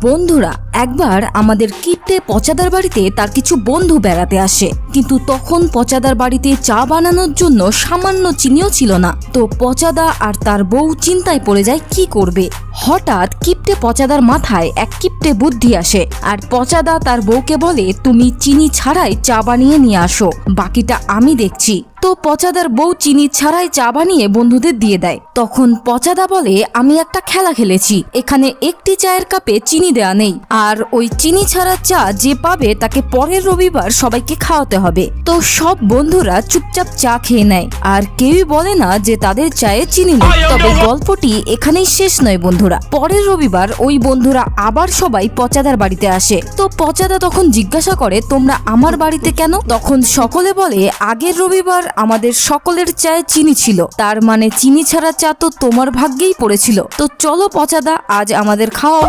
বন্ধুরা, একবার আমাদের কিপ্টে পচাদার বাড়িতে তার কিছু বন্ধু বেড়াতে আসে, কিন্তু তখন পচাদার বাড়িতে চা বানানোর জন্য সামান্য চিনিও ছিল না। তো পচাদা আর তার বউ চিন্তায় পড়ে যায় কি করবে। হঠাৎ কিপ্টে পচাদার মাথায় এক কিপ্টে বুদ্ধি আসে, আর পচাদা তার বউকে বলে, তুমি চিনি ছাড়াই চা বানিয়ে নিয়ে আসো, বাকিটা আমি দেখছি। তো পচাদার বউ চিনি ছাড়াই চা বানিয়ে বন্ধুদের দিয়ে দেয়। তখন পচাদা বলে, আমি একটা খেলা খেলেছি, এখানে একটি চায়ের কাপে চিনি দেয়া নেই, আর ওই চিনি ছাড়া চা যে পাবে তাকে পরের রবিবার সবাইকে খাওয়াতে হবে। তো সব বন্ধুরা চুপচাপ চা খেয়ে নেয়, আর কেউই বলে না যে তাদের চায়ে চিনি নেই। তবে গল্পটি এখানেই শেষ নয় বন্ধুরা। পরের রবিবার ওই বন্ধুরা আবার সবাই পচাদার বাড়িতে আসে। তো পচাদা তখন জিজ্ঞাসা করে, তোমরা আমার বাড়িতে কেন? তখন সকলে বলে, আগের রবিবার আমাদের সকলের চায়ে চিনি ছিল, তার মানে চিনি ছাড়া চা তো তোমার ভাগ্যেই পড়েছিল। তো চলো পচাদা, আজ আমাদের খাওয়াও।